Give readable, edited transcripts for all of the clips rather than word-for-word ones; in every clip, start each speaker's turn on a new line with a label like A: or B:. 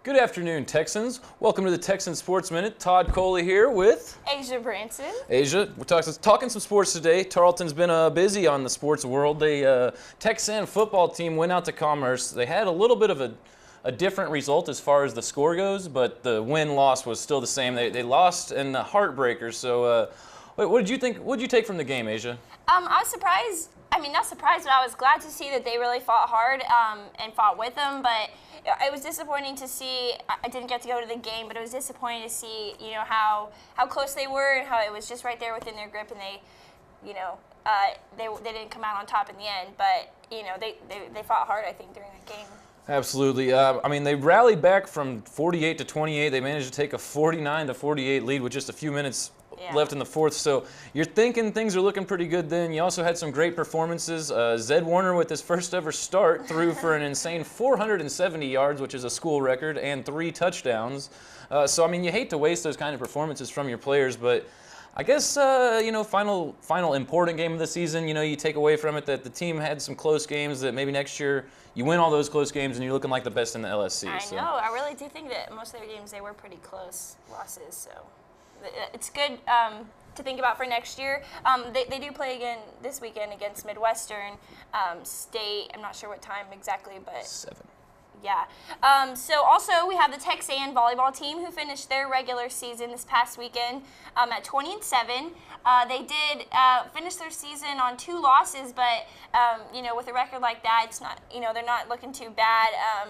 A: Good afternoon, Texans. Welcome to the Texan Sports Minute. Todd, Coley here with
B: Azia, Branson.
A: Azia. We're talking some sports today. Tarleton's been busy on the sports world. The Texan football team went out to Commerce. They had a little bit of a different result as far as the score goes, but the win-loss was still the same. They lost in the heartbreaker. So, what did you think? What did you take from the game, Azia?
B: I was surprised. I mean, not surprised, but I was glad to see that they really fought hard and fought with them. But it was disappointing to see. I didn't get to go to the game, but it was disappointing to see, how close they were and how it was just right there within their grip, and they didn't come out on top in the end. But they fought hard, I think, during that game.
A: Absolutely. I mean, they rallied back from 48 to 28. They managed to take a 49 to 48 lead with just a few minutes left in the fourth. So you're thinking things are looking pretty good then. You also had some great performances. Zed Warner with his first ever start threw for an insane 470 yards, which is a school record, and 3 touchdowns. So, I mean, you hate to waste those kind of performances from your players, but I guess, final important game of the season, you take away from it that the team had some close games, that maybe next year you win all those close games and you're looking like the best in the LSC.
B: I know. I really do think that most of their games, they were pretty close losses. So it's good to think about for next year. They do play again this weekend against Midwestern State. I'm not sure what time exactly, but
A: 7.
B: Yeah. So also we have the TexAnn volleyball team who finished their regular season this past weekend at 20-7. They did finish their season on 2 losses, but with a record like that, it's not they're not looking too bad.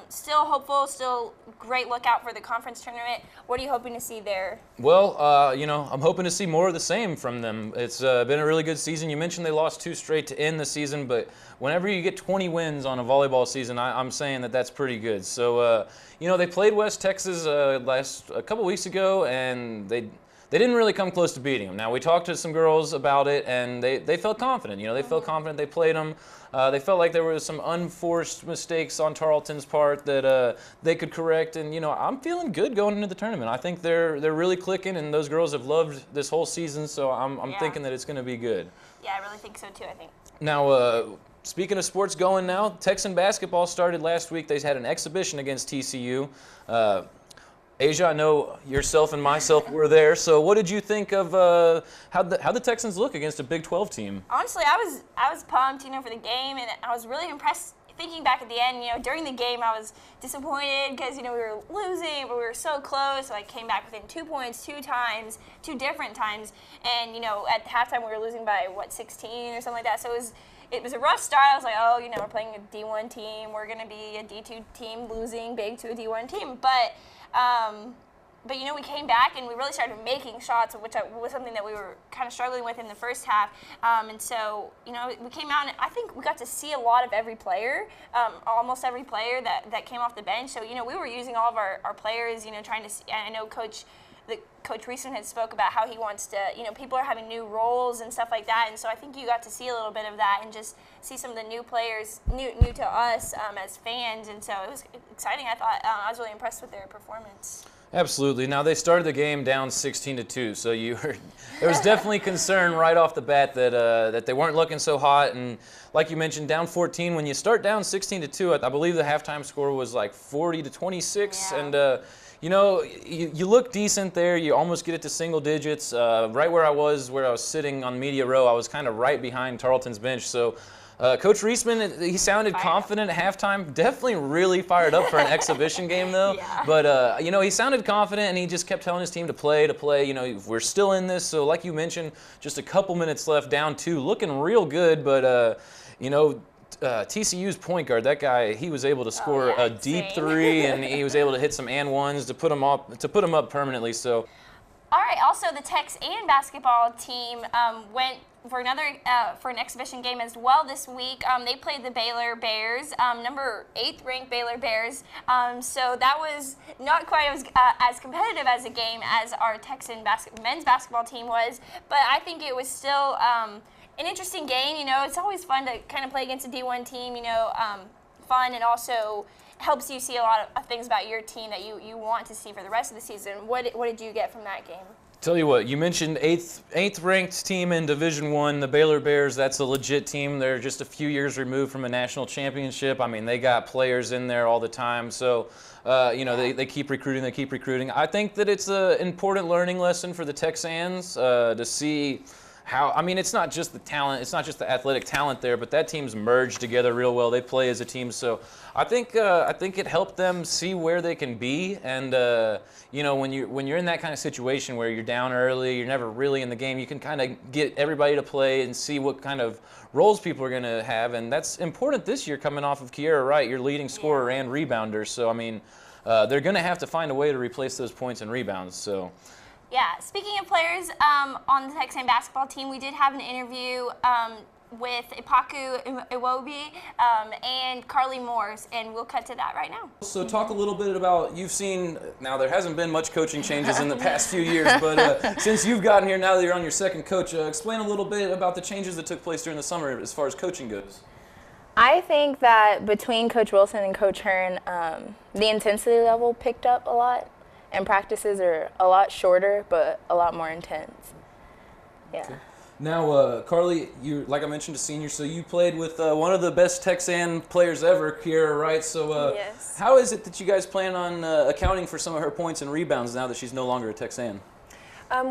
B: Still hopeful, still great lookout for the conference tournament. What are you hoping to see there?
A: Well, I'm hoping to see more of the same from them. It's been a really good season. You mentioned they lost 2 straight to end the season, but whenever you get 20 wins on a volleyball season, I'm saying that that's pretty good. So, they played West Texas a couple weeks ago, and they didn't really come close to beating them. Now, we talked to some girls about it, and they felt confident. They felt confident they played them. They felt like there were some unforced mistakes on Tarleton's part that they could correct. And, I'm feeling good going into the tournament. I think they're really clicking, and those girls have loved this whole season, so I'm thinking that it's going to be good. Yeah,
B: I really think so, too, I think.
A: Now, speaking of sports going now, Texan basketball started last week. They had an exhibition against TCU. Azia, I know yourself and myself were there. So, what did you think of how the Texans look against a Big 12 team?
B: Honestly, I was pumped, for the game, and I was really impressed. Thinking back at the end, during the game, I was disappointed because we were losing, but we were so close. So I came back within 2 points 2 different times, and at halftime we were losing by 16 or something like that. So it was a rough start. I was like, we're playing a D1 team. We're going to be a D2 team losing big to a D1 team. But we came back and we really started making shots, which was something that we were kind of struggling with in the first half. And so, we came out and I think we got to see a lot of every player, almost every player that came off the bench. So, we were using all of our players, trying to see. I know Coach Reeson had spoke about how he wants to, people are having new roles and stuff like that. And so I think you got to see a little bit of that and just see some of the new players, new to us as fans. And so it was exciting. I thought I was really impressed with their performance.
A: Absolutely. Now, they started the game down 16-2, so there was definitely concern right off the bat that they weren't looking so hot. And like you mentioned, down 14, when you start down 16-2, I believe the halftime score was like 40-26. Yeah. And you look decent there. You almost get it to single digits. Right where I was sitting on media row, I was kind of right behind Tarleton's bench. So Coach Reisman, he sounded confident at halftime. Definitely really fired up for an exhibition game, though. Yeah. But, he sounded confident, and he just kept telling his team to play. We're still in this. So like you mentioned, just a couple minutes left, down 2, looking real good. But, TCU's point guard, that guy, he was able to score a deep 3, and he was able to hit some and ones to put him up permanently. So,
B: all right. Also, the TexAnn basketball team went for an exhibition game as well this week. They played the Baylor Bears, number 8th ranked Baylor Bears. So that was not quite as competitive as a game as our Texan men's basketball team was, but I think it was still an interesting game. It's always fun to kind of play against a D1 team. Fun, and also helps you see a lot of things about your team that you want to see for the rest of the season. What did you get from that game?
A: Tell you what, you mentioned eighth ranked team in Division I, the Baylor Bears. That's a legit team. They're just a few years removed from a national championship. I mean, they got players in there all the time. So, they keep recruiting. They keep recruiting. I think that it's an important learning lesson for the TexAnns to see how. I mean, it's not just the talent. It's not just the athletic talent there, but that team's merged together real well. They play as a team. So, I think it helped them see where they can be. And when you're in that kind of situation where you're down early, you're never really in the game, you can kind of get everybody to play and see what kind of roles people are going to have. And that's important this year, coming off of Kiera Wright, your leading scorer and rebounder. So I mean, they're going to have to find a way to replace those points and rebounds. So.
B: Yeah, speaking of players on the Texan basketball team, we did have an interview with Ikpeaku Iwobi and Karli Morse, and we'll cut to that right now.
A: So talk a little bit about, you've seen, now there hasn't been much coaching changes in the past few years, but since you've gotten here, now that you're on your second coach, explain a little bit about the changes that took place during the summer as far as coaching goes.
C: I think that between Coach Wilson and Coach Hearn, the intensity level picked up a lot, and practices are a lot shorter, but a lot more intense. Yeah.
A: Okay. Now, Karli, you, like I mentioned, a senior, so you played with one of the best Texan players ever, Kiera Wright. So
D: yes.
A: How is it that you guys plan on accounting for some of her points and rebounds now that she's no longer a Texan?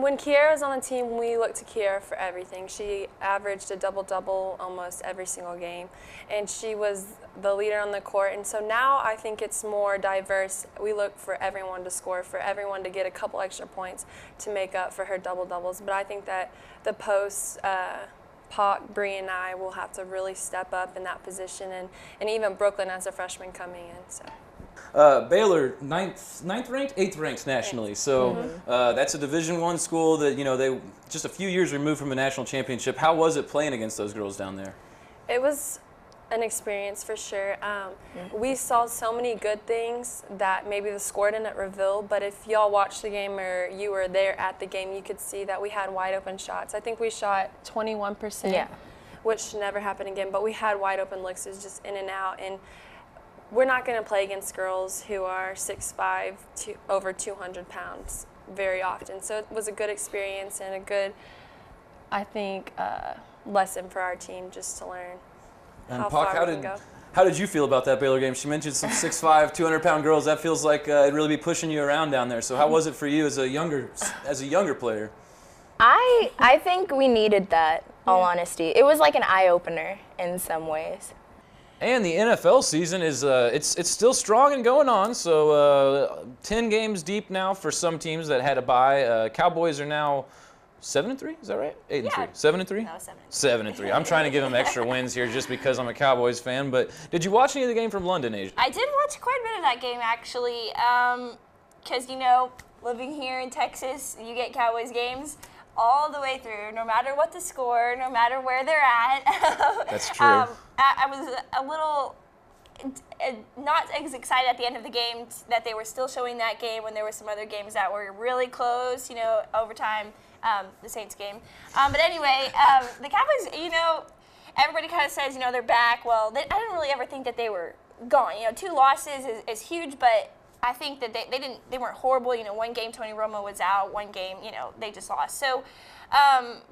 D: When Kiera was on the team, we looked to Kiera for everything. She averaged a double-double almost every single game, and she was the leader on the court. And so now I think it's more diverse. We look for everyone to score, for everyone to get a couple extra points to make up for her double-doubles. But I think that the posts, Pac, Bree, and I will have to really step up in that position, and even Brooklyn as a freshman coming in. So.
A: Baylor, ninth ranked, 8th ranked nationally. So that's a Division I school that, they just a few years removed from a national championship. How was it playing against those girls down there?
D: It was an experience for sure. We saw so many good things that maybe the score didn't reveal, but if y'all watched the game or you were there at the game, you could see that we had wide open shots. I think we shot 21%, which never happened again, but we had wide open looks. It was just in and out. And we're not going to play against girls who are 6'5", over 200 pounds very often. So it was a good experience and a good, I think, lesson for our team just to learn how far we can go.
A: How did you feel about that Baylor game? She mentioned some 6'5", 200-pound girls. That feels like it'd really be pushing you around down there. So how was it for you as a younger player?
C: I think we needed that, all honesty. It was like an eye-opener in some ways.
A: And the NFL season is it's still strong and going on. So 10 games deep now for some teams that had a bye. Cowboys are now 7-3. Is that right? 8-3. 7-3.
B: No,
A: 7-3. I'm trying to give them extra wins here just because I'm a Cowboys fan. But did you watch any of the game from London, Azia?
B: I did watch quite a bit of that game actually, because living here in Texas, you get Cowboys games all the way through, no matter what the score, no matter where they're at.
A: That's true.
B: I was a little not as excited at the end of the game that they were still showing that game when there were some other games that were really close, overtime, the Saints game. But anyway, the Cowboys, everybody kind of says, they're back. Well, I didn't really ever think that they were gone. 2 losses is huge, but I think that they weren't horrible. One game Tony Romo was out, one game, they just lost. So,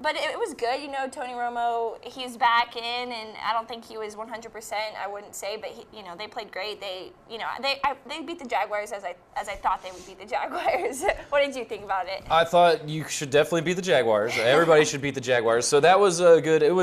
B: but it was good. Tony Romo, he's back in, and I don't think he was 100%. I wouldn't say, but they played great. They beat the Jaguars as I thought they would beat the Jaguars. What did you think about it?
A: I thought you should definitely beat the Jaguars. Everybody should beat the Jaguars. So that was good. It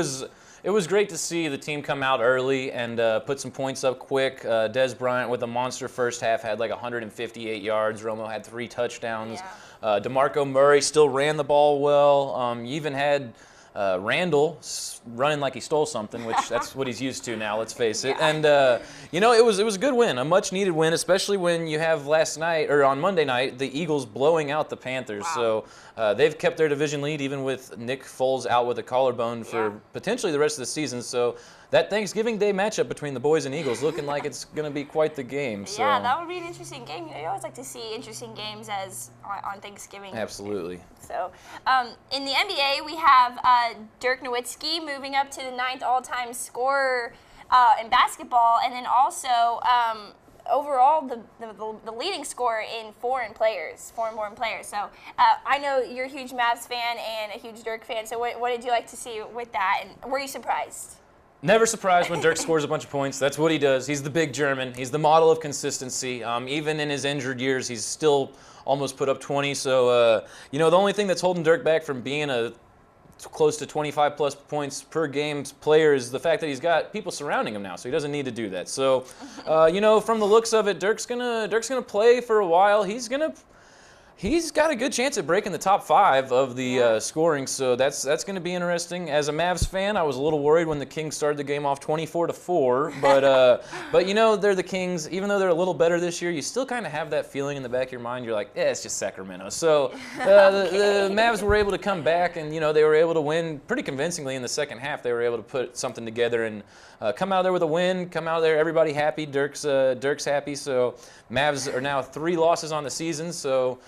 A: was great to see the team come out early and put some points up quick. Des Bryant with a monster first half had like 158 yards. Romo had 3 touchdowns.
B: Yeah.
A: DeMarco Murray still ran the ball well. You even had Randall running like he stole something, which that's what he's used to now, let's face it. And, it was a good win, a much-needed win, especially when you have on Monday night, the Eagles blowing out the Panthers.
B: Wow.
A: So they've kept their division lead, even with Nick Foles out with a collarbone for potentially the rest of the season. So that Thanksgiving Day matchup between the boys and Eagles looking like it's going to be quite the game. So.
B: Yeah, that would be an interesting game. You always like to see interesting games on Thanksgiving.
A: Absolutely.
B: So in the NBA, we have Dirk Nowitzki moving up to the 9th all-time scorer in basketball, and then also overall the leading scorer in foreign players. So I know you're a huge Mavs fan and a huge Dirk fan. So what did you like to see with that, and were you surprised?
A: Never surprised when Dirk scores a bunch of points. That's what he does. He's the big German. He's the model of consistency. Even in his injured years, he's still almost put up 20. So, the only thing that's holding Dirk back from being a close to 25 plus points per game player is the fact that he's got people surrounding him now, so he doesn't need to do that. So, from the looks of it, Dirk's gonna play for a while. He's got a good chance at breaking the top 5 of the scoring, so that's going to be interesting. As a Mavs fan, I was a little worried when the Kings started the game off 24-4, but they're the Kings. Even though they're a little better this year, you still kind of have that feeling in the back of your mind. You're like, it's just Sacramento. So the Mavs were able to come back, and they were able to win pretty convincingly in the second half. They were able to put something together and come out of there with a win. Come out of there, everybody happy. Dirk's happy. So Mavs are now 3 losses on the season. So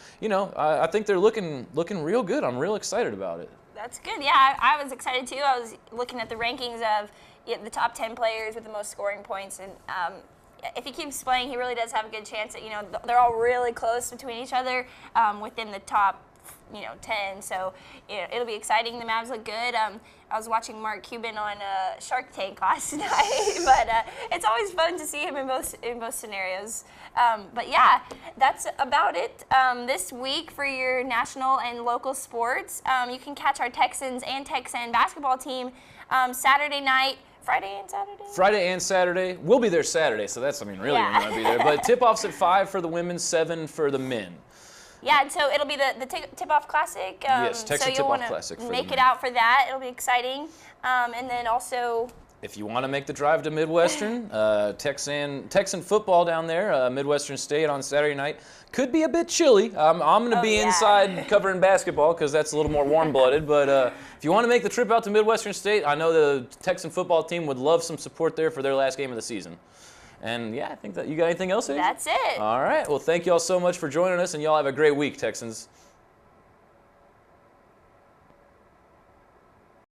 A: I think they're looking real good. I'm real excited about it.
B: That's good. Yeah, I was excited too. I was looking at the rankings of the top 10 players with the most scoring points, and if he keeps playing, he really does have a good chance at, they're all really close between each other within the top 10. So it'll be exciting. The Mavs look good. I was watching Mark Cuban on Shark Tank last night, but it's always fun to see him in both scenarios. But yeah, that's about it this week for your national and local sports. You can catch our Texans and TexAnn basketball team Saturday night. Friday and Saturday.
A: We'll be there Saturday, so that's, really, we're going to be there. But tip-off's at 5 for the women, 7 for the men.
B: Yeah, and so it'll be the Tip-Off Classic.
A: Yes, Texan
B: so
A: Tip-Off Classic.
B: So you'll want to make it out for that. It'll be exciting. And then also,
A: if you want to make the drive to Midwestern, Texan football down there, Midwestern State on Saturday night. Could be a bit chilly. I'm going to be inside covering basketball because that's a little more warm-blooded. But if you want to make the trip out to Midwestern State, I know the Texan football team would love some support there for their last game of the season. And I think that you got anything else, Azia?
B: That's it.
A: All right. Well, thank you all so much for joining us, and y'all have a great week, Texans.